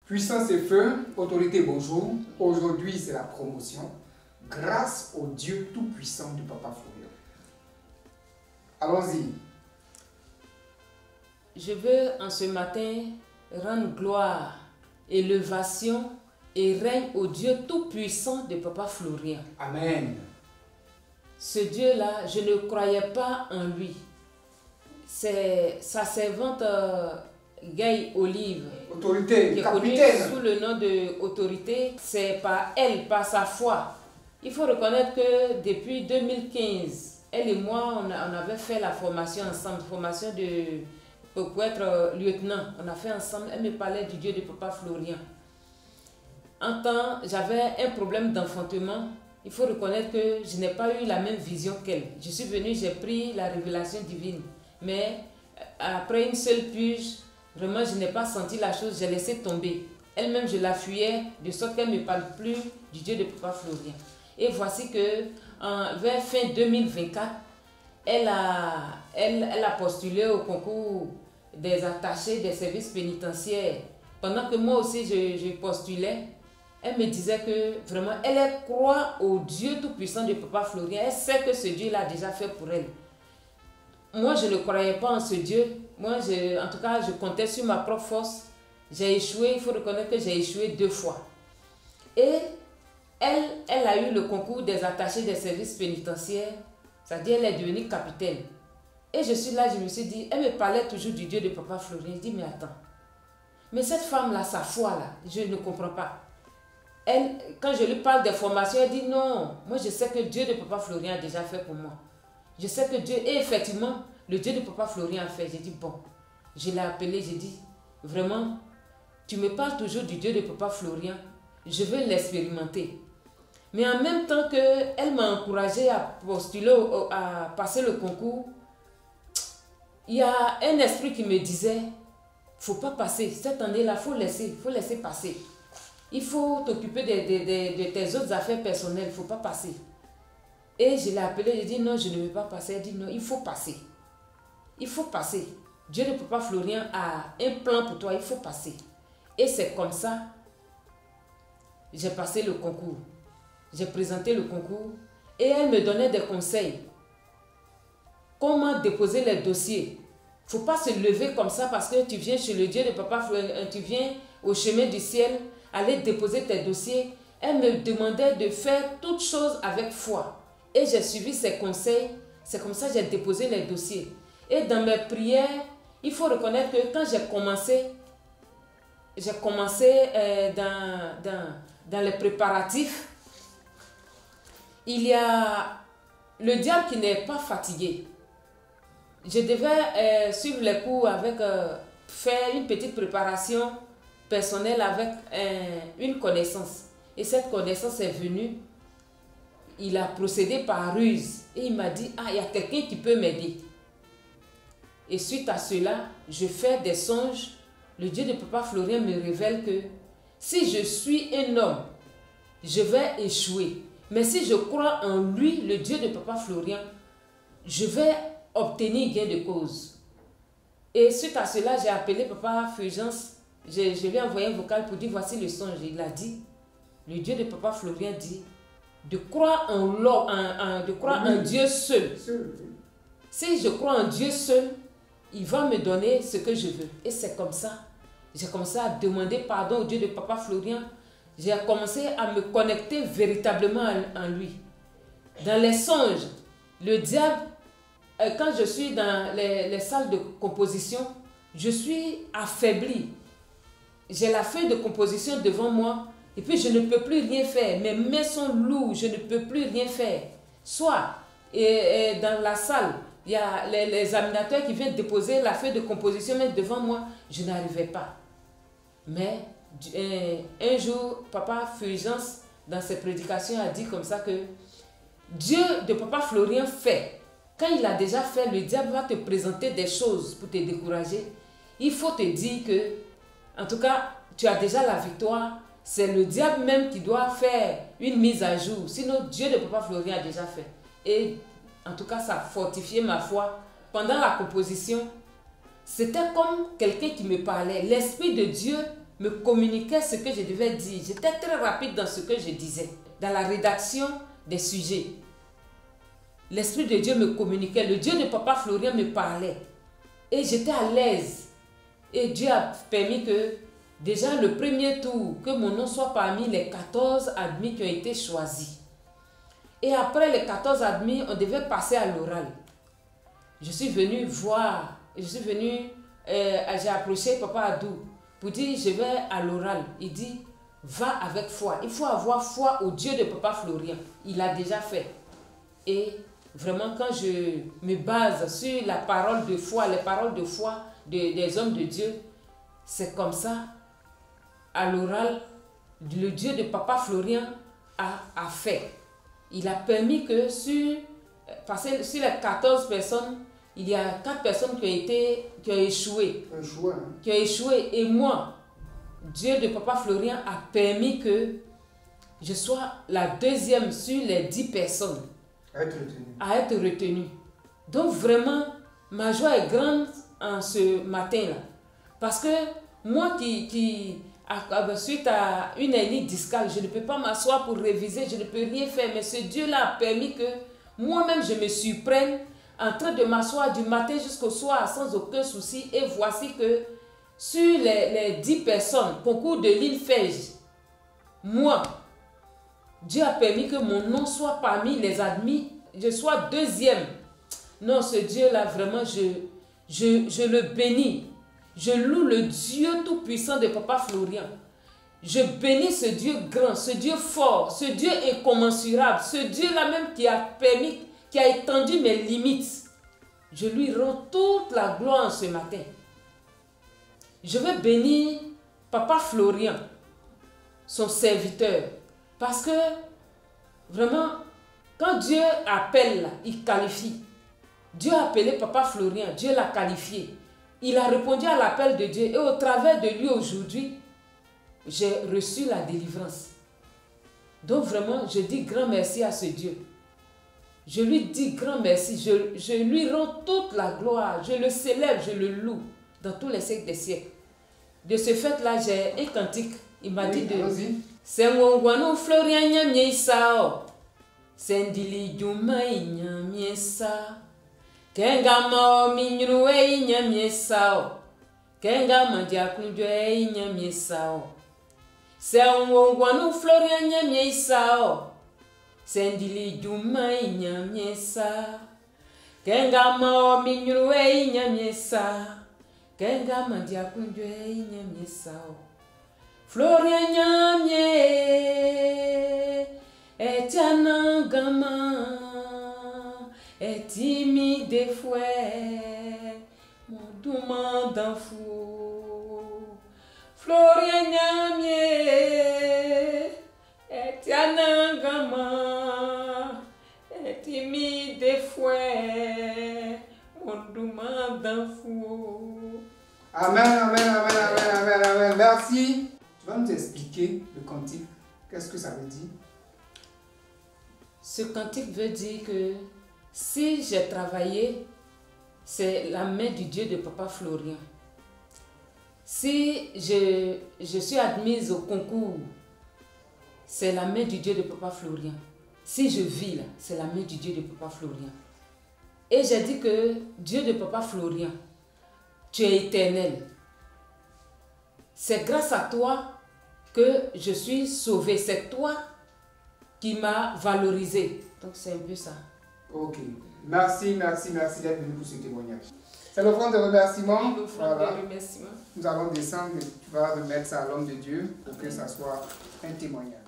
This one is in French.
Puissance et feu, autorité, bonjour. Aujourd'hui, c'est la promotion. Grâce au Dieu tout-puissant du Papa Florian. Allons-y. Je veux en ce matin rendre gloire, élévation et règne au Dieu tout-puissant de Papa Florian. Amen. Ce Dieu-là, je ne croyais pas en lui. C'est sa servante Gaï Olive, Autorité, qui est connue capitaine. sous le nom de Autorité. C'est par elle, par sa foi. Il faut reconnaître que depuis 2015, elle et moi, on avait fait la formation ensemble, formation pour être lieutenant. On a fait ensemble, elle me parlait du Dieu de Papa Florian. En temps, j'avais un problème d'enfantement. Il faut reconnaître que je n'ai pas eu la même vision qu'elle. Je suis venue, j'ai pris la révélation divine. Mais après une seule purge, vraiment, je n'ai pas senti la chose, j'ai laissé tomber. Elle-même, je la fuyais, de sorte qu'elle ne me parle plus du Dieu de Papa Florian. Et voici que vers fin 2024, elle a postulé au concours des attachés des services pénitentiaires. Pendant que moi aussi, je postulais, elle me disait que vraiment, elle croit au Dieu tout-puissant de Papa Florian. Elle sait que ce Dieu l'a déjà fait pour elle. Moi, je ne croyais pas en ce Dieu. Moi, en tout cas, je comptais sur ma propre force. J'ai échoué, il faut reconnaître que j'ai échoué 2 fois. Et elle a eu le concours des attachés des services pénitentiaires. C'est-à-dire, elle est devenue capitaine. Et je suis là, je me suis dit, elle me parlait toujours du Dieu de Papa Florian. Je dis, mais attends. Mais cette femme-là, sa foi, là, je ne comprends pas. Elle, quand je lui parle des formations, elle dit, non, moi je sais que Dieu de Papa Florian a déjà fait pour moi. Je sais que Dieu, et effectivement, le Dieu de Papa Florian a fait. J'ai dit, bon, je l'ai appelé, j'ai dit, vraiment, tu me parles toujours du Dieu de Papa Florian, je veux l'expérimenter. Mais en même temps qu'elle m'a encouragé à postuler, à passer le concours, il y a un esprit qui me disait, faut pas passer, cette année-là, faut laisser passer. Il faut t'occuper de tes autres affaires personnelles, il ne faut pas passer. Et je l'ai appelé, j'ai dit non, je ne veux pas passer. Elle dit non, il faut passer. Il faut passer. Dieu de Papa Florian a un plan pour toi, il faut passer. Et c'est comme ça, j'ai passé le concours. J'ai présenté le concours et elle me donnait des conseils. Comment déposer les dossiers. Il ne faut pas se lever comme ça parce que tu viens chez le Dieu de Papa Florian, tu viens au chemin du ciel, aller déposer tes dossiers. Elle me demandait de faire toutes choses avec foi. Et j'ai suivi ses conseils. C'est comme ça que j'ai déposé les dossiers. Et dans mes prières, il faut reconnaître que quand j'ai commencé dans les préparatifs, il y a le diable qui n'est pas fatigué. Je devais suivre les cours avec, faire une petite préparation personnelle avec une connaissance. Et cette connaissance est venue. Il a procédé par ruse et il m'a dit, ah, il y a quelqu'un qui peut m'aider. Et suite à cela, je fais des songes. Le Dieu de Papa Florian me révèle que si je suis un homme, je vais échouer. Mais si je crois en lui, le Dieu de Papa Florian, je vais obtenir gain de cause. Et suite à cela, j'ai appelé Papa Fulgence. Je lui ai envoyé un vocal pour dire, voici le songe. Il a dit, le Dieu de Papa Florian dit, de croire en Dieu seul. Si je crois en Dieu seul, il va me donner ce que je veux. Et c'est comme ça. J'ai commencé à demander pardon au Dieu de Papa Florian. J'ai commencé à me connecter véritablement en lui. Dans les songes, le diable, quand je suis dans les salles de composition, je suis affaibli. J'ai la feuille de composition devant moi. Et puis je ne peux plus rien faire. Mes mains sont lourdes, je ne peux plus rien faire. Soit dans la salle, il y a les examinateurs qui viennent déposer la feuille de composition, mais devant moi, je n'arrivais pas. Mais un jour, Papa Fulgence, dans ses prédications, a dit comme ça que Dieu de Papa Florian fait. Quand il a déjà fait, le diable va te présenter des choses pour te décourager. Il faut te dire que, en tout cas, tu as déjà la victoire. C'est le diable même qui doit faire une mise à jour. Sinon, Dieu de Papa Florian a déjà fait. Et en tout cas, ça a fortifié ma foi. Pendant la composition, c'était comme quelqu'un qui me parlait. L'Esprit de Dieu me communiquait ce que je devais dire. J'étais très rapide dans ce que je disais, dans la rédaction des sujets. L'Esprit de Dieu me communiquait, le Dieu de Papa Florian me parlait. Et j'étais à l'aise. Et Dieu a permis que, déjà le premier tour, que mon nom soit parmi les 14 admis qui ont été choisis. Et après les 14 admis, on devait passer à l'oral. Je suis venue voir, j'ai approché Papa Adou pour dire je vais à l'oral. Il dit va avec foi. Il faut avoir foi au Dieu de Papa Florian. Il a déjà fait. Et vraiment quand je me base sur la parole de foi, les paroles de foi des hommes de Dieu, c'est comme ça, à l'oral, le Dieu de Papa Florian a fait. Il a permis que sur les 14 personnes, il y a 4 personnes qui ont échoué. Qui ont échoué. Et moi, Dieu de Papa Florian a permis que je sois la deuxième sur les 10 personnes à être retenue. Donc vraiment, ma joie est grande en ce matin-là. Parce que moi suite à une hernie discale, je ne peux pas m'asseoir pour réviser, je ne peux rien faire. Mais ce Dieu-là a permis que moi-même je me surprenne en train de m'asseoir du matin jusqu'au soir sans aucun souci. Et voici que sur les 10 personnes, concours de l'INFEJ, moi, Dieu a permis que mon nom soit parmi les admis, je sois deuxième. Non, ce Dieu-là, vraiment, je le bénis. Je loue le Dieu tout-puissant de Papa Florian. Je bénis ce Dieu grand, ce Dieu fort, ce Dieu incommensurable, ce Dieu-là même qui a permis, qui a étendu mes limites. Je lui rends toute la gloire ce matin. Je veux bénir Papa Florian, son serviteur, parce que vraiment, quand Dieu appelle, là, il qualifie. Dieu a appelé Papa Florian, Dieu l'a qualifié. Il a répondu à l'appel de Dieu et au travers de lui aujourd'hui, j'ai reçu la délivrance. Donc vraiment, je dis grand merci à ce Dieu. Je lui dis grand merci, je lui rends toute la gloire, je le célèbre, je le loue dans tous les siècles des siècles. De ce fait-là, j'ai un cantique, il m'a dit de... C'est Wongwano Florian Nyamye Sao, c'est Ndili Jumai Nyamye Sao. Kenga ma minyruwe nyamye sao. Kenga ma diakunjwe nyamye sao. Se onwongwanu Florian nyamye sao. Se ndili juma nyamye sao. Kenga ma minyruwe nyamye sao. Kenga ma diakunjwe nyamye sao. Florian nyamye etiana gama. Et timide des fouets, mon doumant d'un fou. Florian Nyamye, et Yanangama, et timide des fouets, mon doumant d'un fou. Amen, amen, amen, amen, amen, amen. Merci. Tu vas nous expliquer le cantique. Qu'est-ce que ça veut dire? Ce cantique veut dire que si j'ai travaillé, c'est la main du Dieu de Papa Florian. Si je suis admise au concours, c'est la main du Dieu de Papa Florian. Si je vis là, c'est la main du Dieu de Papa Florian. Et j'ai dit que Dieu de Papa Florian, tu es éternel. C'est grâce à toi que je suis sauvée. C'est toi qui m'as valorisé. Donc c'est un peu ça. Ok. Merci, merci, merci d'être venu pour ce témoignage. C'est l'offrande de remerciement. Voilà. Nous allons descendre et tu vas remettre ça à l'homme de Dieu pour que ça soit un témoignage.